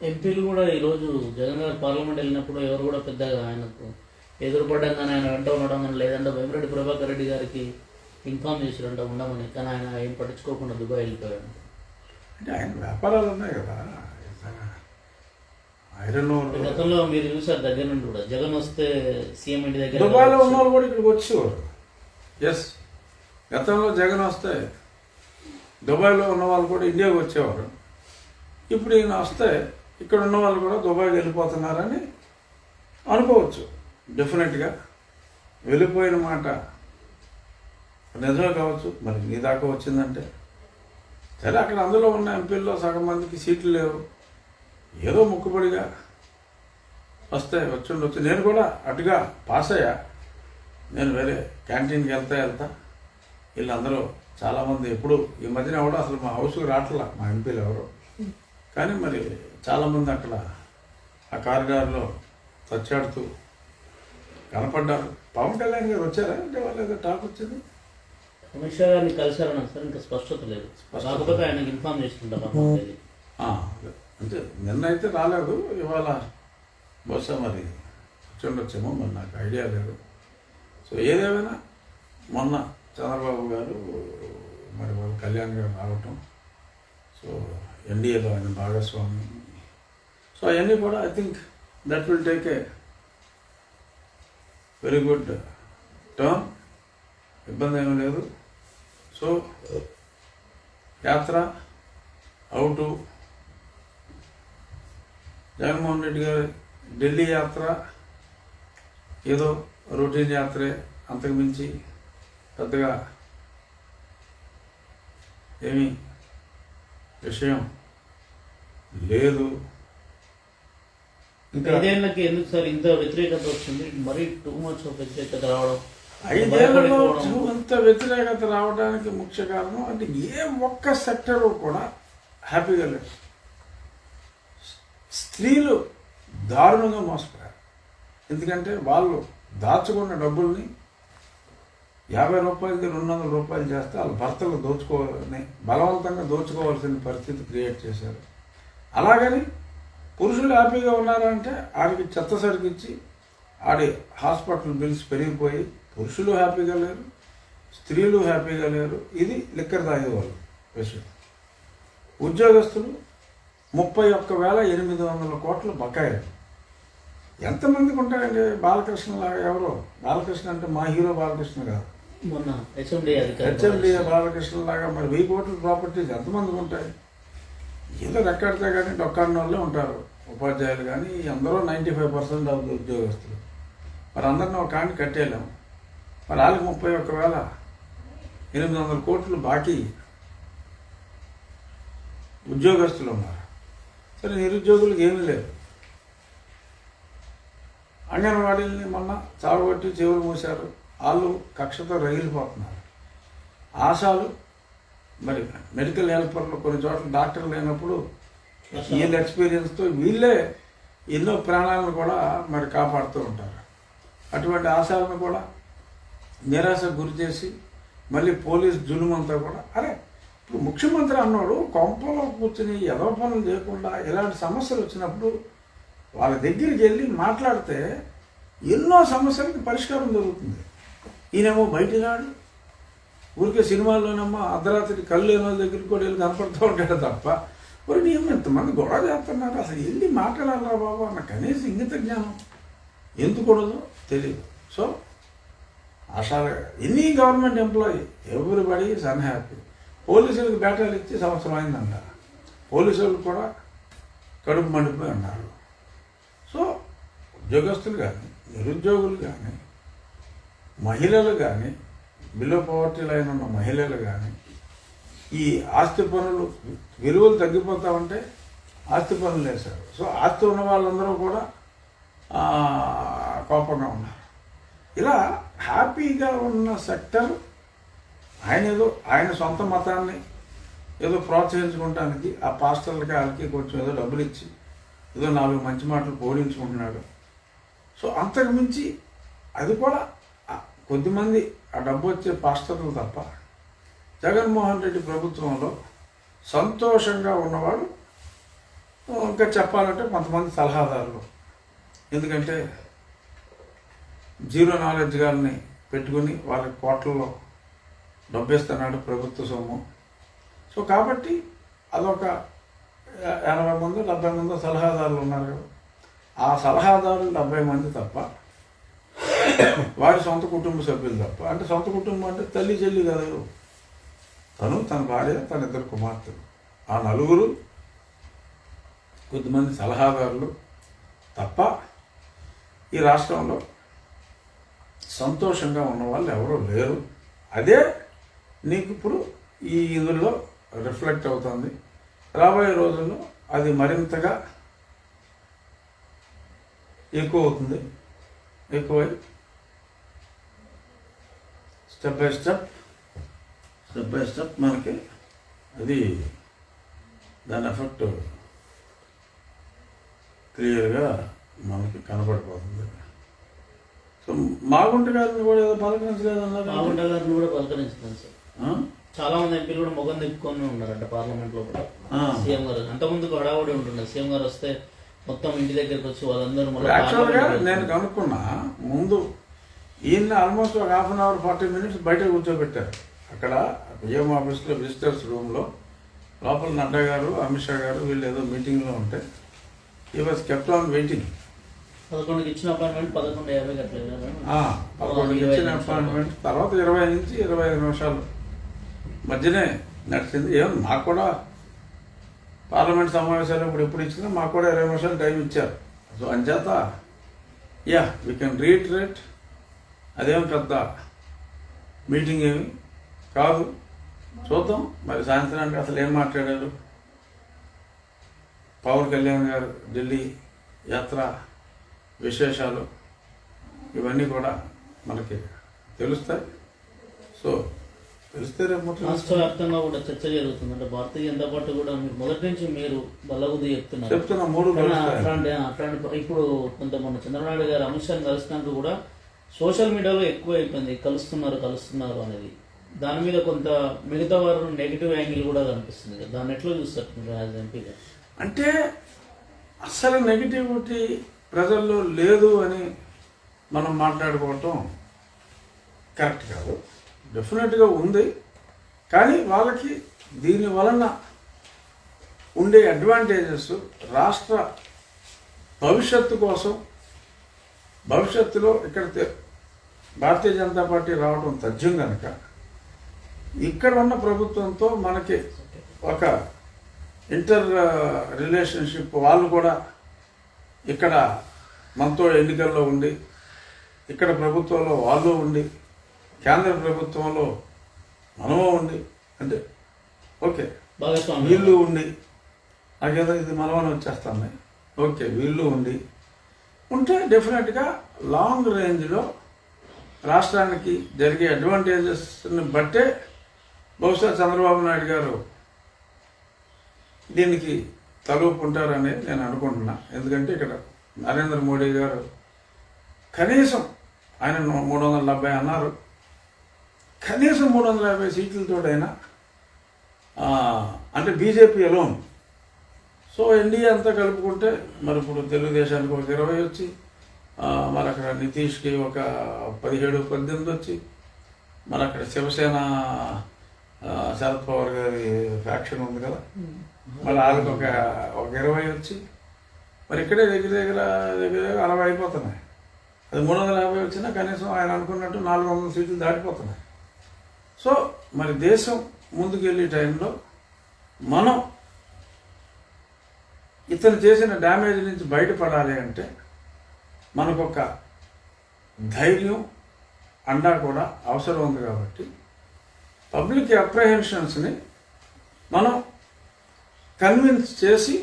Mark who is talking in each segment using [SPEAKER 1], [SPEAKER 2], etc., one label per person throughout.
[SPEAKER 1] ఎంపీలు కూడా ఈరోజు జగన్ గారు పార్లమెంట్ వెళ్ళినప్పుడు ఎవరు కూడా పెద్దగా ఆయనకు ఎదురుపడ్డంగానే ఆయన వెంట ఉండడం కానీ లేదంటే వేమిరెడ్డి ప్రభాకర్ రెడ్డి గారికి ఇన్ఫామ్ చేసిరంట ఉండమని, కానీ ఆయన ఏం పట్టించుకోకుండా దుబాయ్ వెళ్ళిపోయాడు.
[SPEAKER 2] అంటే ఆయన వ్యాపారాలు ఉన్నాయి కదా. ఐరన్
[SPEAKER 1] గతంలో మీరు చూసారు దగ్గర నుండి కూడా జగన్ వస్తే సీఎం ఇంటి దగ్గర
[SPEAKER 2] దుబాయ్లో ఉన్న వాళ్ళు కూడా ఇక్కడికి వచ్చేవారు. ఎస్, గతంలో జగన్ వస్తే దుబాయ్లో ఉన్న వాళ్ళు కూడా ఇండియాకి వచ్చేవారు. ఇప్పుడు ఈయన వస్తే ఇక్కడ ఉన్న వాళ్ళు కూడా దుబాయ్కి వెళ్ళిపోతున్నారని అనుకోవచ్చు. డెఫినెట్గా వెళ్ళిపోయిన మాట నిజమే కావచ్చు. మరి నీ దాకా వచ్చిందంటే సరే, అక్కడ అందులో ఉన్న ఎంపీల్లో సగం మందికి సీట్లు లేవు, ఏదో మొక్కుబడిగా వస్తే వచ్చి ఉండొచ్చు. నేను కూడా అటుగా పాస్ అయ్యా. నేను వేరే క్యాంటీన్కి వెళ్తా వీళ్ళందరూ చాలామంది ఎప్పుడు ఈ మధ్యన ఎవడో అసలు మా హౌస్కి రావట్లా మా ఎంపీలు ఎవరు, కానీ మరి చాలామంది అక్కడ ఆ కారిడార్లో తచ్చాడుతూ కనపడ్డారు. పవన్ కళ్యాణ్ గారు వచ్చారా అంటే వాళ్ళు ఏదో టాక్ వచ్చింది.
[SPEAKER 1] అమిత్ షా గారిని కలిశారని సార్ ఇంకా స్పష్టత లేదు, కాకపోతే ఆయనకి ఇన్ఫామ్ చేస్తుంటారు.
[SPEAKER 2] అంటే నిన్న అయితే రాలేదు, ఇవాళ బహుశా మరి వచ్చేమో మరి నాకు ఐడియా లేదు. సో ఏదేమైనా మొన్న చంద్రబాబు గారు మరి వాళ్ళు కళ్యాణ్ గారు రావటం, సో ఎన్డీఏలో ఆయన భాగస్వామి, సో అవన్నీ కూడా I think that will take a very good turn. ఇబ్బంది ఏమీ లేదు. సో యాత్ర అవుటు జగన్మోహన్ రెడ్డి గారి ఢిల్లీ యాత్ర ఏదో రొటీన్ యాత్రే, అంతకుమించి పెద్దగా ఏమీ విషయం లేదు.
[SPEAKER 1] ఇంకా 5 ఏళ్ళకి ఎందుకు సార్ ఇంత వ్యతిరేకత వచ్చింది? మరీ టూ మచ్ ఆఫ్ వ్యతిరేకత రావడం,
[SPEAKER 2] 5 ఏళ్లలో అంత వ్యతిరేకత రావడానికి ముఖ్య కారణం అంటే ఏ ఒక్క సెక్టర్ కూడా హ్యాపీగా లేదు. స్త్రీలు దారుణంగా మోసపోయారు. ఎందుకంటే వాళ్ళు దాచుకున్న డబ్బుల్ని 50 రూపాయలకి 200 రూపాయలు చేస్తే వాళ్ళ భర్తలు దోచుకోవాలని బలవంతంగా దోచుకోవాల్సిన పరిస్థితి క్రియేట్ చేశారు. అలాగని పురుషులు హ్యాపీగా ఉన్నారంటే ఆడికి చెత్త సరికిచ్చి ఆడి హాస్పిటల్ బిల్స్ పెరిగిపోయి పురుషులు హ్యాపీగా లేరు, స్త్రీలు హ్యాపీగా లేరు. ఇది లిక్కర్ తాగేవాళ్ళు విషయం. ఉద్యోగస్తులు 31,800 కోట్ల బకాయిలు. ఎంతమందికి ఉంటాయండి? బాలకృష్ణ లాగా ఎవరో, బాలకృష్ణ అంటే మా హీరో బాలకృష్ణ కాదు,
[SPEAKER 1] మొన్న
[SPEAKER 2] హెచ్ఎండిఏ బాలకృష్ణ లాగా మరి 1000 కోట్ల ప్రాపర్టీస్ ఎంతమందికి ఉంటాయి? ఏదో రెక్కడితే కానీ డొక్కాడిన వాళ్ళే ఉంటారు ఉపాధ్యాయులు, కానీ అందరూ 95% ఆఫ్ ఉద్యోగస్తులు. మరి అందరినీ ఒక కాని కట్టేయలేము. మరి వాళ్ళకి 31,800 కోట్లు బాకీ ఉద్యోగస్తులు ఉన్నారు. సరే, నిరుద్యోగులకు ఏమీ లేదు. అంగన్వాడీలని మొన్న చావగొట్టి చెవులు మూశారు. వాళ్ళు కక్షతో రగిలిపోతున్నారు. ఆశాలు మరి మెడికల్ హెల్పర్లు కొన్ని చోట్ల డాక్టర్లు లేనప్పుడు వీళ్ళ ఎక్స్పీరియన్స్తో వీళ్ళే ఎన్నో ప్రాణాలను కూడా మరి కాపాడుతూ ఉంటారు. అటువంటి ఆశాలను కూడా నిరాశకు గురి చేసి మళ్ళీ పోలీస్ జులుమంతా కూడా, అరే ఇప్పుడు ముఖ్యమంత్రి అన్నాడు కొంపలో కూర్చుని ఎదో పనులు చేయకుండా ఇలాంటి సమస్యలు వచ్చినప్పుడు వాళ్ళ దగ్గరికి వెళ్ళి మాట్లాడితే ఎన్నో సమస్యలకి పరిష్కారం దొరుకుతుంది. ఈయనేమో బయటికి రాడు, ఊరికే సినిమాల్లోనేమో అర్ధరాత్రి కళ్ళు లేని వాళ్ళ దగ్గరికి కూడా వెళ్ళి కనపడుతూ ఉంటాడు తప్ప, మరి నేను ఎంతమంది గొడవ చేస్తున్నారు, అసలు వెళ్ళి మాట్లాడాలరా బాబు అన్న కనీసం ఇంగిత జ్ఞానం ఎందుకూడదో తెలియదు. So ASHA any government employee everybody is unhappy. పోలీసులకు బేటాలు ఇచ్చి సంవత్సరం అయిందంట, పోలీసు వాళ్ళు కూడా కడుపు మండిపోయి ఉన్నారు. సో ఉద్యోగస్తులు కానీ, నిరుద్యోగులు కానీ, మహిళలు కానీ, బిలో పవర్టీ లైన్ ఉన్న మహిళలు కానీ, ఈ ఆస్తి పనులు విలువలు తగ్గిపోతా ఉంటే ఆస్తి పనులు వేశారు. సో ఆస్తి ఉన్న వాళ్ళందరూ కూడా కోపంగా ఉన్నారు. ఇలా హ్యాపీగా ఉన్న సెక్టర్ ఆయన సొంత మతాన్ని ఏదో ప్రోత్సహించుకోవటానికి ఆ పాస్టర్లకి వాళ్ళకి కొంచెం ఏదో డబ్బులు ఇచ్చి ఏదో 4 మంచి మాటలు పోడించుకుంటున్నాడు. సో అంతకు మించి అది కూడా కొద్దిమంది ఆ డబ్బు వచ్చే పాస్టర్లు తప్ప జగన్మోహన్ రెడ్డి ప్రభుత్వంలో సంతోషంగా ఉన్నవాడు ఇంకా చెప్పాలంటే కొంతమంది సలహాదారులు, ఎందుకంటే జీరో నాలెడ్జ్ గారిని పెట్టుకుని వాళ్ళకి కోట్లలో డబ్బేస్తున్నాడు ప్రభుత్వ సొమ్ము. సో కాబట్టి అదొక 80 మంది 70 మంది సలహాదారులు ఉన్నారు కదా, ఆ సలహాదారులు 70 మంది తప్ప, వారి సొంత కుటుంబ సభ్యులు తప్ప, అంటే సొంత కుటుంబం అంటే తల్లి చెల్లి కాదు, తను, తన భార్య, తన 2 కుమార్తెలు, ఆ నలుగురు కొద్దిమంది సలహాదారులు తప్ప ఈ రాష్ట్రంలో సంతోషంగా ఉన్న వాళ్ళు ఎవరూ లేరు. అదే నీకు ఇప్పుడు ఈ ఇందులో రిఫ్లెక్ట్ అవుతుంది. రాబోయే రోజుల్లో అది మరింతగా ఎక్కువ అవుతుంది. ఎక్కువై స్టెప్ బై స్టెప్ మనకి అది దాని ఎఫెక్ట్ క్లియర్గా మనకి కనపడిపోతుంది. సో మాగుంట గారిని కూడా ఏదో పలకరించలేదన్నారు.
[SPEAKER 1] మాగుంట గారిని కూడా పలకరించలేదు సార్. చాలా మంది ఎంపీలు కూడా మొగం తిప్పుకొని ఉన్నారంట పార్లమెంట్లో కూడా. సీఎం గారు అంతకుముందుకు హడావుడి ఉంటున్నారు, సీఎం గారు వస్తే మొత్తం ఇంటి దగ్గరికి వచ్చి వాళ్ళందరూ.
[SPEAKER 2] యాక్చువల్గా నేను కనుక్కున్నా, ముందు ఈయన ఆల్మోస్ట్ ఒక 1/2 అవర్ 40 మినిట్స్ బయట కూర్చోబెట్టారు. అక్కడ పిఎం ఆఫీస్లో విజిటర్స్ రూమ్లో లోపల నడ్డా గారు, అమిత్ షా గారు వీళ్ళు ఏదో మీటింగ్లో ఉంటే ఈ వాజ్ కెప్ట్ ఆన్ వెయిటింగ్.
[SPEAKER 1] 11కి ఇచ్చిన అపాయింట్మెంట్ 11:50 కట్టలేదు.
[SPEAKER 2] 11కి ఇచ్చిన అపాయింట్మెంట్ తర్వాత 20 నుంచి 25 నిమిషాలు మధ్యనే నడిచింది. ఏమో నాకు కూడా పార్లమెంట్ సమావేశాలు ఎప్పుడు ఇచ్చినా మాకు కూడా 20 నిమిషాలు టైం ఇచ్చారు. సో అంచేత వీ కెన్ రీఇటరేట్, అదేం పెద్ద మీటింగ్ ఏమి కాదు. చూద్దాం మరి సాయంత్రానికి అసలు ఏం మాట్లాడారు. పవన్ కళ్యాణ్ గారు ఢిల్లీ యాత్ర విశేషాలు ఇవన్నీ కూడా మనకి తెలుస్తాయి. సో తెలిస్తే రేపు
[SPEAKER 1] రాష్ట్ర వ్యాప్తంగా కూడా చర్చ జరుగుతుంది. అంటే భారతీయ జనతా పార్టీ కూడా మొదటి నుంచి మీరు బల్లగుద్ది చెప్తున్నా 3 ఇప్పుడు కొంత మొన్న చంద్రబాబు గారు అమిత్ షాని కలిసినాక కూడా సోషల్ మీడియాలో ఎక్కువ అయిపోయింది కలుస్తున్నారు అనేది. దాని మీద కొంత మిగతా వారు నెగిటివ్ యాంగిల్ కూడా కనిపిస్తుంది. దాన్ని ఎట్లా చూస్తారు యాజ్ ఎంపీగా?
[SPEAKER 2] అంటే అస్సలు నెగిటివిటీ ప్రజల్లో లేదు అని మనం మాట్లాడుకోవటం కరెక్ట్ కాదు. డెఫినెట్గా ఉంది. కానీ వాళ్ళకి దీని వలన ఉండే అడ్వాంటేజెస్ రాష్ట్ర భవిష్యత్తు కోసం, భవిష్యత్తులో ఇక్కడ భారతీయ జనతా పార్టీ రావడం తథ్యం కనుక ఇక్కడ ఉన్న ప్రభుత్వంతో మనకి ఒక ఇంటర్ రిలేషన్షిప్, వాళ్ళు కూడా ఇక్కడ మనతో ఎన్నికల్లో ఉండి, ఇక్కడ ప్రభుత్వంలో వాళ్ళు ఉండి, కేంద్ర ప్రభుత్వంలో మనమో ఉండి, అంటే ఓకే వీళ్ళు ఉండి, నాకేదో ఇది మనమని వచ్చేస్తాను, ఓకే వీళ్ళు ఉంటే డెఫినెట్గా లాంగ్ రేంజ్లో రాష్ట్రానికి జరిగే అడ్వాంటేజెస్ని బట్టే బహుశా చంద్రబాబు నాయుడు గారు దీనికి తలూపుంటారని నేను అనుకుంటున్నా. ఎందుకంటే ఇక్కడ నరేంద్ర మోడీ గారు కనీసం ఆయన 370 అన్నారు, కనీసం 350 సీట్లతోడైనా, అంటే బీజేపీ అలోన్. సో ఎన్డీఏ అంతా కలుపుకుంటే మరి ఇప్పుడు తెలుగుదేశానికి ఒక 20 వచ్చి, మరి అక్కడ నితీష్కి ఒక 17-18 వచ్చి, మరి అక్కడ శివసేన శరద్ పవార్ గారి ఫ్యాక్షన్ ఉంది కదా, మరి వాళ్ళకి ఒక 20 వచ్చి, మరి ఇక్కడే దగ్గర 60 అయిపోతున్నాయి. అది 350 వచ్చినా కనీసం ఆయన అనుకున్నట్టు 400 సీట్లు దాటిపోతున్నాయి. సో మరి దేశం ముందుకెళ్ళే టైంలో మనం ఇతను చేసిన డ్యామేజ్ నుంచి బయటపడాలి అంటే మనకొక ధైర్యం, అండా కూడా అవసరం ఉంది. కాబట్టి పబ్లిక్ అప్రహెన్షన్స్ని మనం కన్విన్స్ చేసి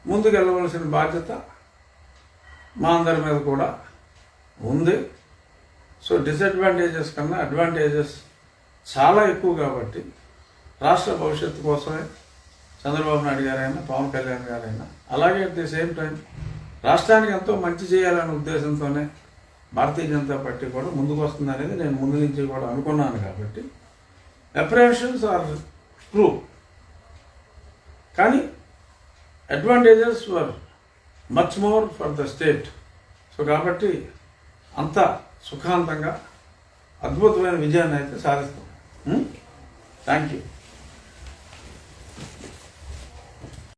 [SPEAKER 2] ముందుకెళ్ళవలసిన బాధ్యత మా అందరి మీద కూడా ఉంది. సో డిసడ్వాంటేజెస్ కన్నా అడ్వాంటేజెస్ చాలా ఎక్కువ. కాబట్టి రాష్ట్ర భవిష్యత్తు కోసమే చంద్రబాబు నాయుడు గారైనా, పవన్ కళ్యాణ్ గారైనా, అలాగే అట్ ది సేమ్ టైం రాష్ట్రానికి ఎంతో మంచి చేయాలనే ఉద్దేశంతోనే భారతీయ జనతా పార్టీ కూడా ముందుకు వస్తుంది అనేది నేను ముందు నుంచి కూడా అనుకున్నాను. కాబట్టి అప్రిహెన్షన్స్ ఆర్ ట్రూ, కానీ advantages were much more for the state. So కాబట్టి అంత సుఖాంతంగా అద్భుతమైన విజయాన్ని అయితే సాధిస్తాం. Thank you.